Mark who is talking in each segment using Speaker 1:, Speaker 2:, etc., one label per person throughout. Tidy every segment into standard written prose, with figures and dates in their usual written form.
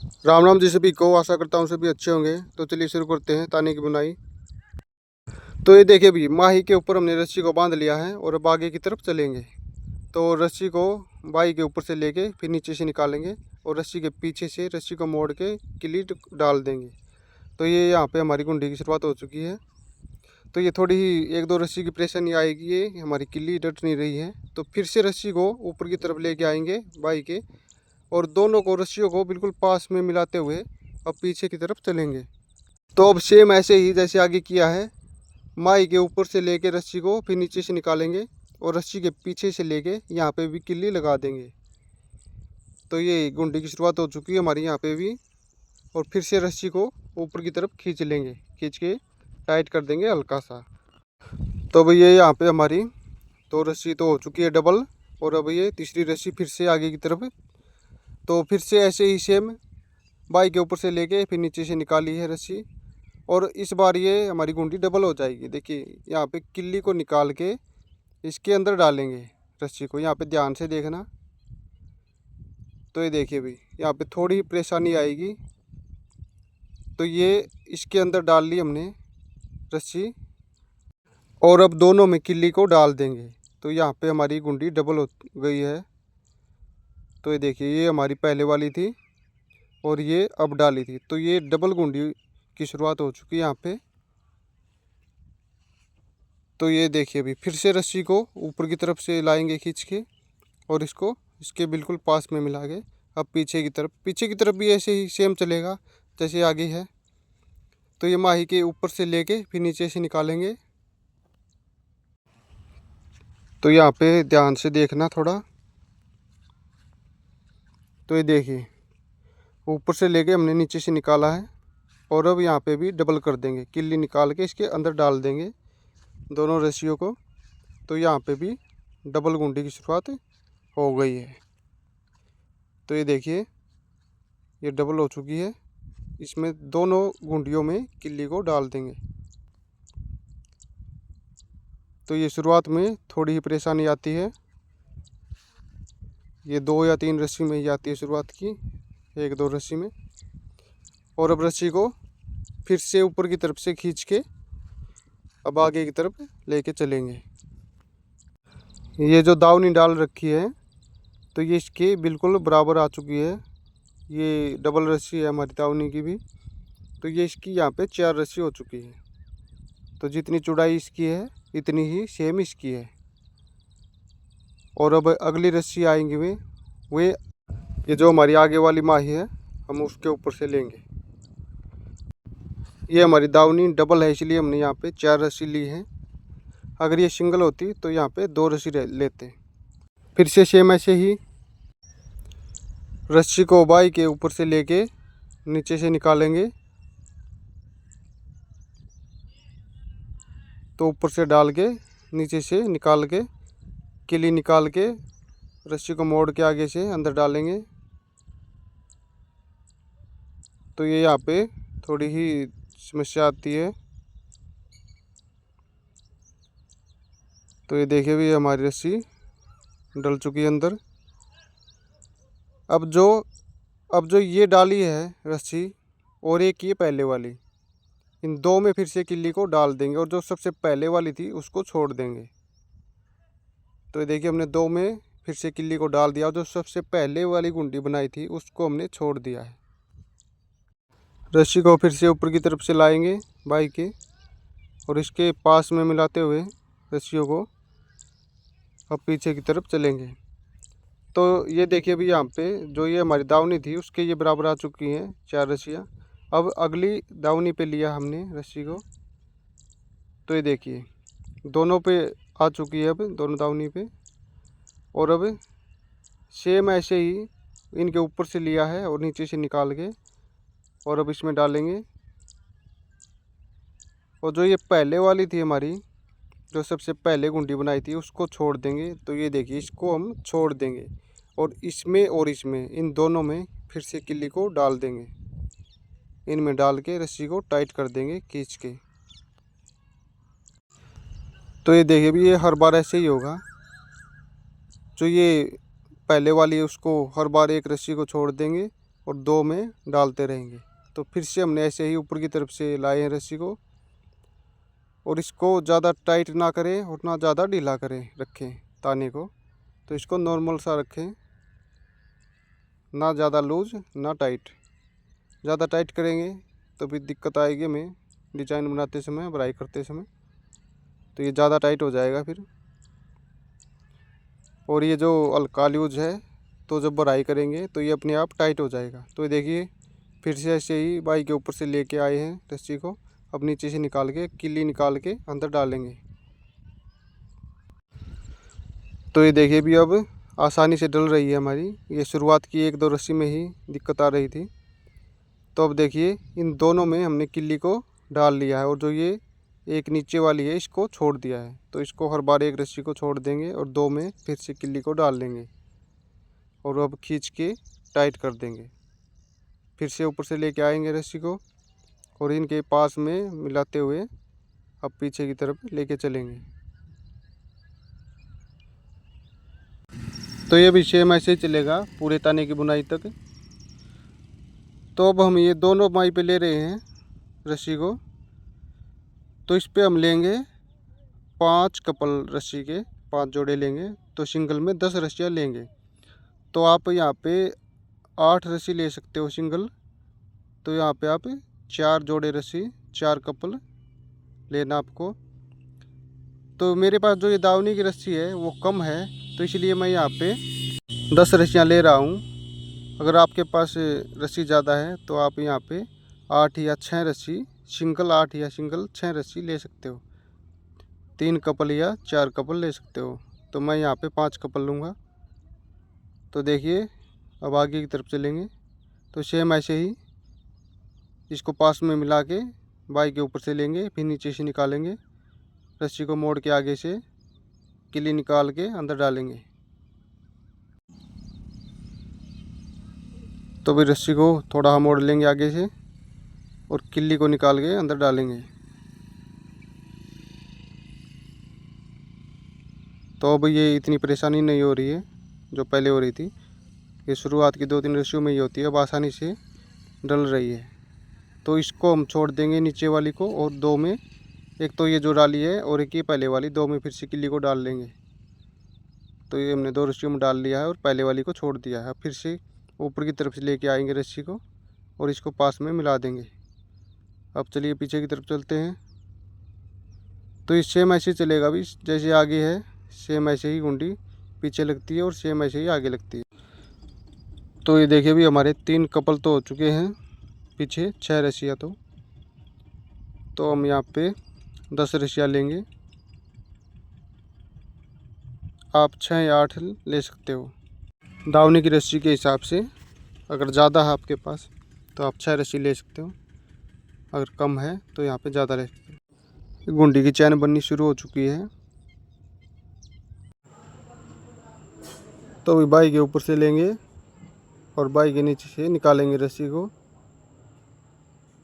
Speaker 1: राम राम जी सभी को, आशा करता हूँ सभी अच्छे होंगे। तो चलिए शुरू करते हैं ताने की बुनाई। तो ये देखिए भी माही के ऊपर हमने रस्सी को बांध लिया है और अब आगे की तरफ चलेंगे। तो रस्सी को बाई के ऊपर से लेके फिर नीचे से निकालेंगे और रस्सी के पीछे से रस्सी को मोड़ के किलीट डाल देंगे। तो ये यहाँ पे हमारी गुंडी की शुरुआत हो चुकी है। तो ये थोड़ी ही एक दो रस्सी की परेशानी आएगी, ये हमारी किल्ली डट नहीं रही है। तो फिर से रस्सी को ऊपर की तरफ लेके आएंगे बाई के, और दोनों को रस्सियों को बिल्कुल पास में मिलाते हुए अब पीछे की तरफ चलेंगे। तो अब सेम ऐसे ही जैसे आगे किया है, माई के ऊपर से लेके रस्सी को फिर नीचे से निकालेंगे और रस्सी के पीछे से लेके यहाँ पे भी किल्ली लगा देंगे। तो ये गुंडी की शुरुआत हो चुकी है हमारी यहाँ पे भी। और फिर से रस्सी को ऊपर की तरफ खींच लेंगे, खींच के टाइट कर देंगे हल्का सा। तो अब ये यहाँ पे हमारी दो रस्सी तो हो चुकी है डबल, और अब ये तीसरी रस्सी फिर से आगे की तरफ। तो फिर से ऐसे ही सेम बाई के ऊपर से लेके फिर नीचे से निकाली है रस्सी, और इस बार ये हमारी गुंडी डबल हो जाएगी। देखिए यहाँ पे किल्ली को निकाल के इसके अंदर डालेंगे रस्सी को, यहाँ पे ध्यान से देखना। तो ये देखिए भाई यहाँ पे थोड़ी परेशानी आएगी। तो ये इसके अंदर डाल ली हमने रस्सी, और अब दोनों में किल्ली को डाल देंगे। तो यहाँ पे हमारी गुंडी डबल हो गई है। तो ये देखिए ये हमारी पहले वाली थी और ये अब डाली थी, तो ये डबल गुंडी की शुरुआत हो चुकी है यहाँ पे। तो ये देखिए अभी फिर से रस्सी को ऊपर की तरफ से लाएंगे खींच के, और इसको इसके बिल्कुल पास में मिला के अब पीछे की तरफ भी ऐसे ही सेम चलेगा जैसे आगे है। तो ये माही के ऊपर से लेके फिर नीचे से निकालेंगे। तो यहाँ पे ध्यान से देखना थोड़ा। तो ये देखिए ऊपर से लेके हमने नीचे से निकाला है, और अब यहाँ पे भी डबल कर देंगे, किल्ली निकाल के इसके अंदर डाल देंगे दोनों रस्सियों को। तो यहाँ पे भी डबल गुंडी की शुरुआत हो गई है। तो ये देखिए ये डबल हो चुकी है। इसमें दोनों गुंडियों में किल्ली को डाल देंगे। तो ये शुरुआत में थोड़ी ही परेशानी आती है, ये 2 या 3 रस्सी में ही आती है शुरुआत की, 1-2 रस्सी में। और अब रस्सी को फिर से ऊपर की तरफ से खींच के अब आगे की तरफ लेके चलेंगे। ये जो दावनी डाल रखी है तो ये इसके बिल्कुल बराबर आ चुकी है। ये डबल रस्सी है हमारी दावनी की भी। तो ये इसकी यहाँ पे 4 रस्सी हो चुकी है। तो जितनी चौड़ाई इसकी है इतनी ही सेम इसकी है। और अब अगली रस्सी आएंगी वे ये जो हमारी आगे वाली माही है हम उसके ऊपर से लेंगे। ये हमारी दावनी डबल है इसलिए हमने यहाँ पे 4 रस्सी ली है। अगर ये सिंगल होती तो यहाँ पे 2 रस्सी लेते। फिर से सेम ऐसे ही रस्सी को बाई के ऊपर से लेके नीचे से निकालेंगे। तो ऊपर से डाल के नीचे से निकाल के किल्ली निकाल के रस्सी को मोड़ के आगे से अंदर डालेंगे। तो ये यहाँ पे थोड़ी ही समस्या आती है। तो ये देखिए भी हमारी रस्सी डल चुकी है अंदर। अब जो ये डाली है रस्सी और एक ये पहले वाली, इन दो में फिर से किल्ली को डाल देंगे, और जो सबसे पहले वाली थी उसको छोड़ देंगे। तो ये देखिए हमने 2 में फिर से किल्ली को डाल दिया, और जो सबसे पहले वाली गुंडी बनाई थी उसको हमने छोड़ दिया है। रस्सी को फिर से ऊपर की तरफ से लाएंगे बाई के, और इसके पास में मिलाते हुए रस्सियों को अब पीछे की तरफ चलेंगे। तो ये देखिए अभी यहाँ पे जो ये हमारी दावनी थी उसके ये बराबर आ चुकी हैं 4 रस्सियाँ। अब अगली दावनी पे लिया हमने रस्सी को। तो ये देखिए दोनों पे आ चुकी है अब, दोनों दावनी पे। और अब सेम ऐसे ही इनके ऊपर से लिया है और नीचे से निकाल के, और अब इसमें डालेंगे। और जो ये पहले वाली थी हमारी, जो सबसे पहले गुंडी बनाई थी उसको छोड़ देंगे। तो ये देखिए इसको हम छोड़ देंगे, और इसमें इन दोनों में फिर से किल्ली को डाल देंगे। इनमें डाल के रस्सी को टाइट कर देंगे खींच के। तो ये देखिए भी ये हर बार ऐसे ही होगा। जो ये पहले वाली है उसको हर बार एक रस्सी को छोड़ देंगे, और 2 में डालते रहेंगे। तो फिर से हमने ऐसे ही ऊपर की तरफ से लाए हैं रस्सी को, और इसको ज़्यादा टाइट ना करें और ना ज़्यादा ढीला करें रखें ताने को। तो इसको नॉर्मल सा रखें, ना ज़्यादा लूज ना टाइट। ज़्यादा टाइट करेंगे तो भी दिक्कत आएगी हमें डिज़ाइन बनाते समय, बुनाई करते समय। तो ये ज़्यादा टाइट हो जाएगा फिर। और ये जो हल्का लूज है तो जब बुनाई करेंगे तो ये अपने आप टाइट हो जाएगा। तो ये देखिए फिर से ऐसे ही बाई के ऊपर से लेके आए हैं रस्सी को, अब नीचे से निकाल के किल्ली निकाल के अंदर डालेंगे। तो ये देखिए भी अब आसानी से डल रही है हमारी। ये शुरुआत की 1-2 रस्सी में ही दिक्कत आ रही थी। तो अब देखिए इन दोनों में हमने किल्ली को डाल लिया है, और जो ये एक नीचे वाली है इसको छोड़ दिया है। तो इसको हर बार एक रस्सी को छोड़ देंगे और 2 में फिर से किल्ली को डाल लेंगे, और अब खींच के टाइट कर देंगे। फिर से ऊपर से लेके आएंगे रस्सी को और इनके पास में मिलाते हुए अब पीछे की तरफ लेके चलेंगे। तो ये भी सेम ऐसे ही चलेगा पूरे ताने की बुनाई तक। तो अब हम ये दोनों बाई पे ले रहे हैं रस्सी को। तो इस पे हम लेंगे 5 कपल रस्सी के, 5 जोड़े लेंगे। तो सिंगल में 10 रस्सियाँ लेंगे। तो आप यहाँ पे 8 रस्सी ले सकते हो सिंगल। तो यहाँ पे आप 4 जोड़े रस्सी, 4 कपल लेना आपको। तो मेरे पास जो ये दावनी की रस्सी है वो कम है, तो इसलिए मैं यहाँ पे 10 रस्सियाँ ले रहा हूँ। अगर आपके पास रस्सी ज़्यादा है तो आप यहाँ पे 8 या 6 रस्सी सिंगल, 8 या सिंगल 6 रस्सी ले सकते हो। 3 कपल या 4 कपल ले सकते हो। तो मैं यहाँ पे 5 कपल लूँगा। तो देखिए अब आगे की तरफ चलेंगे। तो सेम ऐसे ही इसको पास में मिला के बाई के ऊपर से लेंगे, फिर नीचे से निकालेंगे। रस्सी को मोड़ के आगे से किल्ली निकाल के अंदर डालेंगे। तो भी रस्सी को थोड़ा हम मोड़ लेंगे आगे से और किल्ली को निकाल के अंदर डालेंगे। तो अब ये इतनी परेशानी नहीं हो रही है जो पहले हो रही थी। ये शुरुआत की 2-3 रस्सियों में ही होती है, अब आसानी से डल रही है। तो इसको हम छोड़ देंगे नीचे वाली को, और 2 में, एक तो ये जो डाली है और एक ये पहले वाली, 2 में फिर से किल्ली को डाल लेंगे। तो ये हमने 2 रस्सियों में डाल लिया है और पहले वाली को छोड़ दिया है। अब फिर से ऊपर की तरफ से लेके आएंगे रस्सी को और इसको पास में मिला देंगे। अब चलिए पीछे की तरफ चलते हैं। तो इस सेम ऐसे चलेगा भी, जैसे आगे है सेम ऐसे ही गुंडी पीछे लगती है और सेम ऐसे ही आगे लगती है। तो ये देखिए भी हमारे 3 कपल तो हो चुके हैं, पीछे 6 रस्सियाँ। तो हम यहाँ पे 10 रस्सियाँ लेंगे। आप 6 या 8 ले सकते हो दावनी की रस्सी के हिसाब से। अगर ज़्यादा है आपके पास तो आप 6 रस्सी ले सकते हो, अगर कम है तो यहाँ पे ज़्यादा ले सकते हो। गुंडी की चैन बननी शुरू हो चुकी है। तो अभी बाई के ऊपर से लेंगे और बाई के नीचे से निकालेंगे रस्सी को।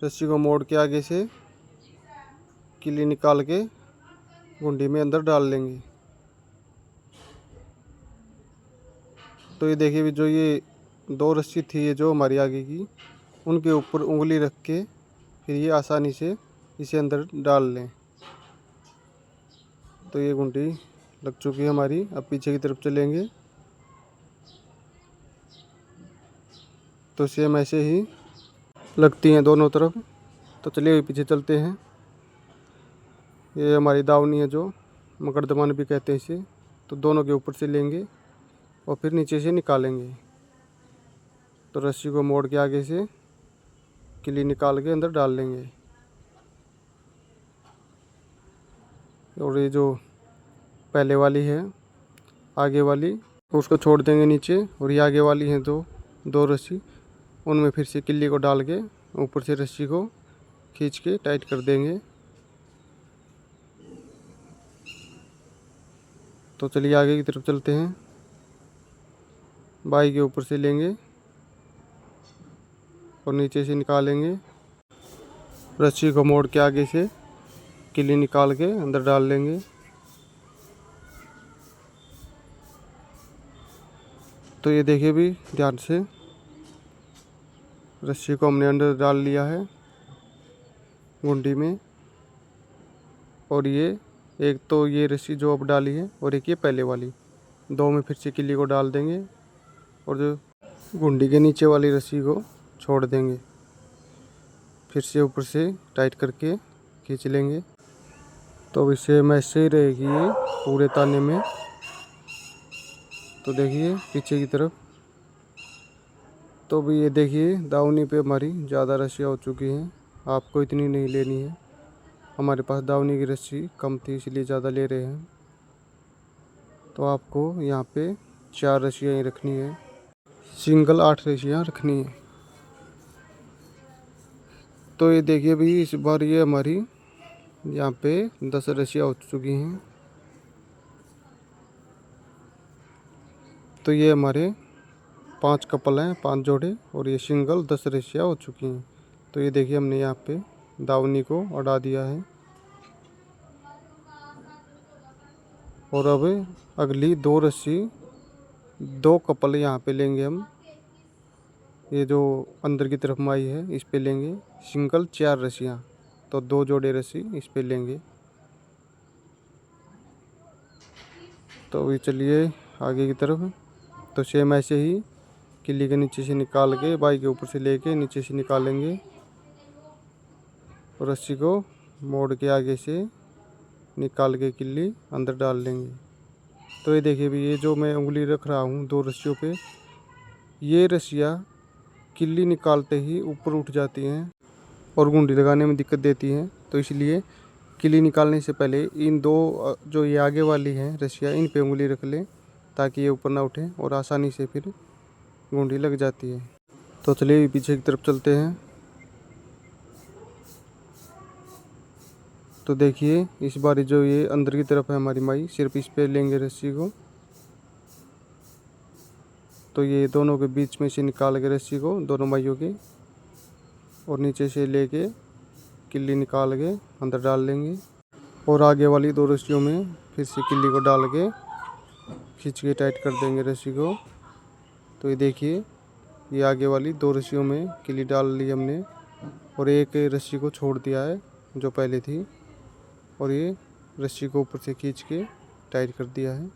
Speaker 1: रस्सी को मोड़ के आगे से किल्ली निकाल के गुंडी में अंदर डाल लेंगे। तो ये देखिए भी जो ये 2 रस्सी थी ये जो हमारी आगे की, उनके ऊपर उंगली रख के फिर ये आसानी से इसे अंदर डाल लें। तो ये गुंडी लग चुकी है हमारी। अब पीछे की तरफ चलेंगे। तो सेम ऐसे ही लगती हैं दोनों तरफ। तो चलिए पीछे चलते हैं। ये हमारी दावनी है जो मकरदमान भी कहते हैं इसे। तो दोनों के ऊपर से लेंगे और फिर नीचे से निकालेंगे। तो रस्सी को मोड़ के आगे से किल्ली निकाल के अंदर डाल लेंगे। और ये जो पहले वाली है आगे वाली, उसको छोड़ देंगे नीचे, और ये आगे वाली है जो 2 रस्सी, उनमें फिर से किल्ली को डाल के ऊपर से रस्सी को खींच के टाइट कर देंगे। तो चलिए आगे की तरफ चलते हैं। बाई के ऊपर से लेंगे और नीचे से निकालेंगे। रस्सी को मोड़ के आगे से किल्ली निकाल के अंदर डाल लेंगे। तो ये देखिए भी ध्यान से। रस्सी को हमने अंदर डाल लिया है गुंडी में। और ये एक तो ये रस्सी जो अब डाली है और एक ये पहले वाली, दो में फिर से किल्ली को डाल देंगे और जो गुंडी के नीचे वाली रस्सी को छोड़ देंगे। फिर से ऊपर से टाइट करके खींच लेंगे। तो अब इसे ऐसे ही रहेगी ये पूरे ताने में। तो देखिए पीछे की तरफ, तो भी ये देखिए दावनी पे हमारी ज़्यादा रस्सियाँ हो चुकी हैं। आपको इतनी नहीं लेनी है, हमारे पास दावनी की रस्सी कम थी इसलिए ज़्यादा ले रहे हैं। तो आपको यहाँ पे 4 रस्सियाँ ही रखनी है, सिंगल 8 रस्सियाँ रखनी है। तो ये देखिए भाई इस बार ये हमारी यहाँ पे 10 रस्सियाँ हो चुकी हैं। तो ये हमारे 5 कपल हैं, 5 जोड़े, और ये सिंगल 10 रस्सियाँ हो चुकी हैं। तो ये देखिए हमने यहाँ पे दावनी को अड़ा दिया है। और अब अगली 2 रस्सी 2 कपल यहाँ पे लेंगे हम। ये जो अंदर की तरफ माई है इस पे लेंगे सिंगल 4 रस्सियाँ, तो 2 जोड़े रस्सी इस पे लेंगे। तो अभी चलिए आगे की तरफ। तो सेम ऐसे ही किल्ली के नीचे से निकाल के बाई के ऊपर से लेके नीचे से निकालेंगे और रस्सी को मोड़ के आगे से निकाल के किल्ली अंदर डाल लेंगे। तो ये देखिए भी ये जो मैं उंगली रख रहा हूँ 2 रस्सियों पे, ये रस्सियाँ किल्ली निकालते ही ऊपर उठ जाती हैं और गुंडी लगाने में दिक्कत देती हैं। तो इसलिए किल्ली निकालने से पहले इन 2 जो ये आगे वाली हैं रस्सियाँ, इन पे उंगली रख लें ताकि ये ऊपर ना उठे और आसानी से फिर गुंडी लग जाती है। तो चलिए पीछे की तरफ चलते हैं। तो देखिए इस बार जो ये अंदर की तरफ है हमारी माई, सिर्फ इस पे लेंगे रस्सी को। तो ये दोनों के बीच में से निकाल के रस्सी को दोनों माइयों के, और नीचे से लेके किल्ली निकाल के अंदर डाल लेंगे और आगे वाली 2 रस्सियों में फिर से किल्ली को डाल के खींच के टाइट कर देंगे रस्सी को। तो ये देखिए ये आगे वाली 2 रस्सियों में किल्ली डाल ली हमने और एक रस्सी को छोड़ दिया है जो पहले थी, और ये रस्सी को ऊपर से खींच के टाइट कर दिया है।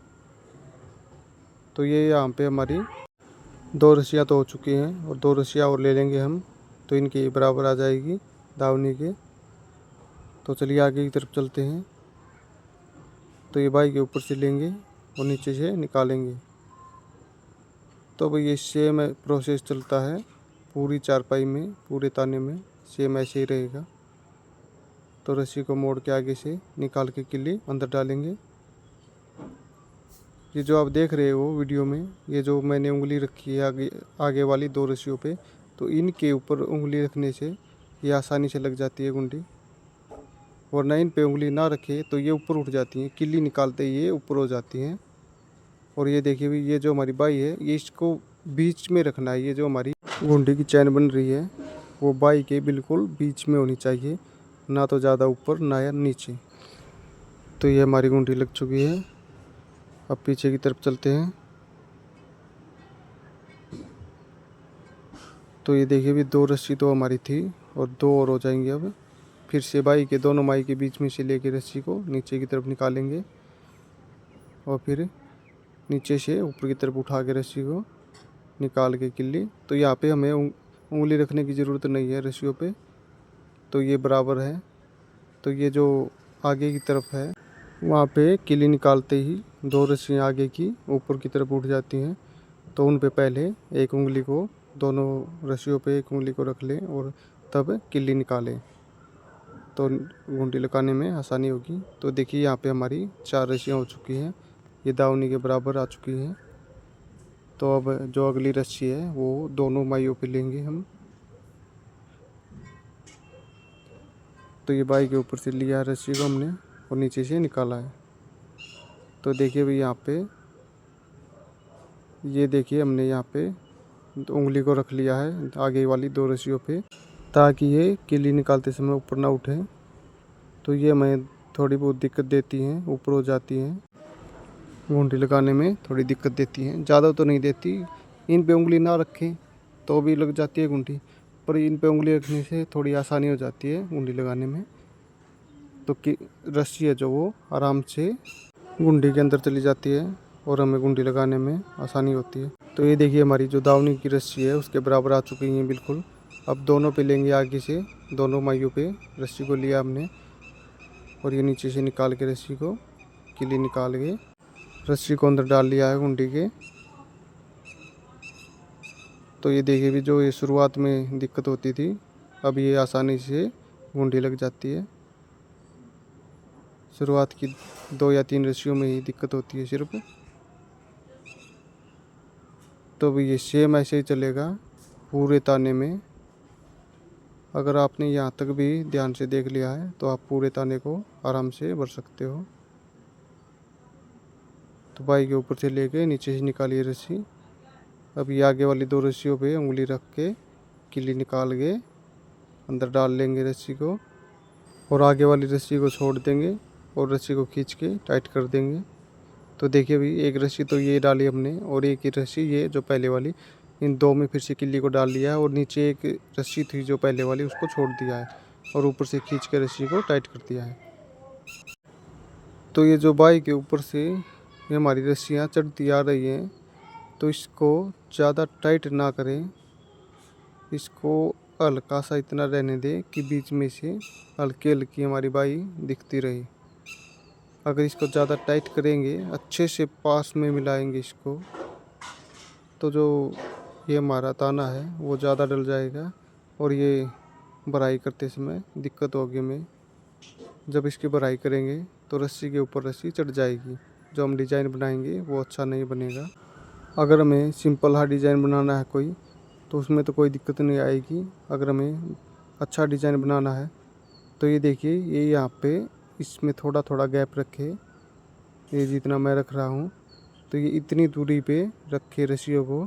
Speaker 1: तो ये यहाँ पे हमारी 2 रस्सियाँ तो हो चुकी हैं और 2 रस्सियाँ और ले लेंगे हम, तो इनके बराबर आ जाएगी दावनी के। तो चलिए आगे की तरफ चलते हैं। तो ये बाई के ऊपर से लेंगे और नीचे से निकालेंगे। तो भाई ये सेम प्रोसेस चलता है पूरी चारपाई में, पूरे ताने में सेम ऐसे ही रहेगा। तो रस्सी को मोड़ के आगे से निकाल के किल्ली अंदर डालेंगे। ये जो आप देख रहे हो वीडियो में, ये जो मैंने उंगली रखी है आगे वाली 2 रस्सियों पे, तो इनके ऊपर उंगली रखने से ये आसानी से लग जाती है गुंडी, वरना इन पे उंगली ना रखे तो ये ऊपर उठ जाती हैं, किल्ली निकालते ही ये ऊपर हो जाती हैं। और ये देखिए भी ये जो हमारी बाई है ये इसको बीच में रखना है। ये जो हमारी गुंडी की चैन बन रही है वो बाई के बिल्कुल बीच में होनी चाहिए, ना तो ज़्यादा ऊपर ना या नीचे। तो ये हमारी गुंडी लग चुकी है। अब पीछे की तरफ चलते हैं। तो ये देखिए भी 2 रस्सी तो हमारी थी और 2 और हो जाएंगी। अब फिर से बाई के दोनों माई के बीच में से लेके रस्सी को नीचे की तरफ निकालेंगे और फिर नीचे से ऊपर की तरफ उठा के रस्सी को निकाल के किल्ली। तो यहाँ पे हमें उंगली रखने की ज़रूरत नहीं है रस्सियों पे, तो ये बराबर है। तो ये जो आगे की तरफ है वहाँ पे किल्ली निकालते ही 2 रस्सियाँ आगे की ऊपर की तरफ उठ जाती हैं। तो उन पे पहले एक उंगली को, दोनों रस्सियों पे एक उंगली को रख लें और तब किल्ली निकालें, तो गुंडी लगाने में आसानी होगी। तो देखिए यहाँ पे हमारी 4 रस्सियाँ हो चुकी हैं, ये दावनी के बराबर आ चुकी हैं। तो अब जो अगली रस्सी है वो दोनों माइयों पे लेंगे हम। तो ये बाई के ऊपर से लिया है रस्सी को हमने और नीचे से निकाला है। तो देखिए भाई यहाँ पे ये देखिए हमने यहाँ पे उंगली को रख लिया है आगे वाली 2 रस्सियों पे, ताकि ये किल्ली निकालते समय ऊपर ना उठे। तो ये हमें थोड़ी बहुत दिक्कत देती हैं, ऊपर हो जाती हैं, गुंडी लगाने में थोड़ी दिक्कत देती हैं, ज़्यादा तो नहीं देती। इन पे उंगली ना रखें तो भी लग जाती है गुंडी, पर इन पे उंगली रखने से थोड़ी आसानी हो जाती है गुंडी लगाने में। तो कि रस्सी है जो वो आराम से गुंडी के अंदर चली जाती है और हमें गुंडी लगाने में आसानी होती है। तो ये देखिए हमारी जो दावनी की रस्सी है उसके बराबर आ चुकी है बिल्कुल। अब दोनों पे लेंगे आगे से, दोनों माइयों पे रस्सी को लिया हमने और ये नीचे से निकाल के रस्सी को किली निकाल के रस्सी को अंदर डाल लिया है गुंडी के। तो ये देखिए भी जो ये शुरुआत में दिक्कत होती थी अब ये आसानी से गुंडी लग जाती है। शुरुआत की 2 या 3 रस्सियों में ही दिक्कत होती है सिर्फ। तो भी ये सेम ऐसे ही चलेगा पूरे ताने में। अगर आपने यहाँ तक भी ध्यान से देख लिया है तो आप पूरे ताने को आराम से भर सकते हो। तो बाई के ऊपर से लेके नीचे से निकालिए रस्सी। अब ये आगे वाली 2 रस्सियों पे उंगली रख के किली निकाल के अंदर डाल लेंगे रस्सी को और आगे वाली रस्सी को छोड़ देंगे और रस्सी को खींच के टाइट कर देंगे। तो देखिए भाई एक रस्सी तो ये डाली हमने और एक ही रस्सी ये जो पहले वाली, इन 2 में फिर से किल्ली को डाल लिया है और नीचे एक रस्सी थी जो पहले वाली उसको छोड़ दिया है और ऊपर से खींच के रस्सी को टाइट कर दिया है। तो ये जो बाई के ऊपर से ये हमारी रस्सियाँ चढ़ती आ रही हैं तो इसको ज़्यादा टाइट ना करें, इसको हल्का सा इतना रहने दें कि बीच में से हल्की हल्की हमारी बाई दिखती रहे। अगर इसको ज़्यादा टाइट करेंगे, अच्छे से पास में मिलाएंगे इसको, तो जो ये हमारा ताना है वो ज़्यादा डल जाएगा और ये भराई करते समय दिक्कत होगी हमें। जब इसकी भराई करेंगे तो रस्सी के ऊपर रस्सी चढ़ जाएगी, जो हम डिज़ाइन बनाएंगे वो अच्छा नहीं बनेगा। अगर हमें सिंपल हार्ड डिज़ाइन बनाना है कोई तो उसमें तो कोई दिक्कत नहीं आएगी। अगर हमें अच्छा डिज़ाइन बनाना है तो ये देखिए ये यहाँ पे इसमें थोड़ा थोड़ा गैप रखे, ये जितना मैं रख रहा हूँ तो ये इतनी दूरी पे रखे रस्सियों को।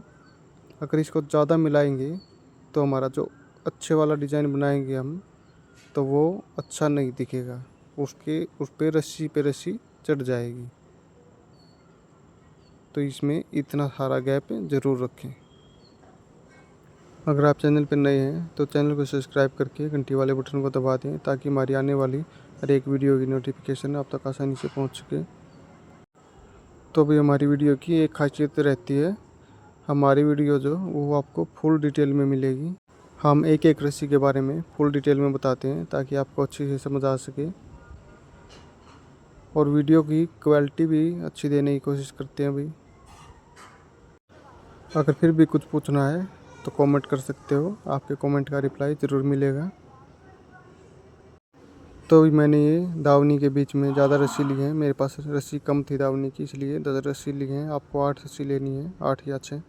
Speaker 1: अगर इसको ज़्यादा मिलाएंगे तो हमारा जो अच्छे वाला डिज़ाइन बनाएंगे हम तो वो अच्छा नहीं दिखेगा, उस पे रस्सी चढ़ जाएगी। तो इसमें इतना सारा गैप ज़रूर रखें। अगर आप चैनल पर नए हैं तो चैनल को सब्सक्राइब करके घंटी वाले बटन को दबा दें ताकि हमारी आने वाली हर एक वीडियो की नोटिफिकेशन आप तक आसानी से पहुंच सके। तो भी हमारी वीडियो की एक खासियत रहती है, हमारी वीडियो जो वो आपको फुल डिटेल में मिलेगी। हम एक एक रस्सी के बारे में फुल डिटेल में बताते हैं ताकि आपको अच्छे से समझ आ सके और वीडियो की क्वालिटी भी अच्छी देने की कोशिश करते हैं भाई। अगर फिर भी कुछ पूछना है तो कमेंट कर सकते हो, आपके कमेंट का रिप्लाई ज़रूर मिलेगा। तो मैंने ये दावनी के बीच में ज़्यादा रस्सी ली है, मेरे पास रस्सी कम थी दावनी की इसलिए 10 रस्सी ली हैं। आपको 8 रस्सी लेनी है, 8 या 6।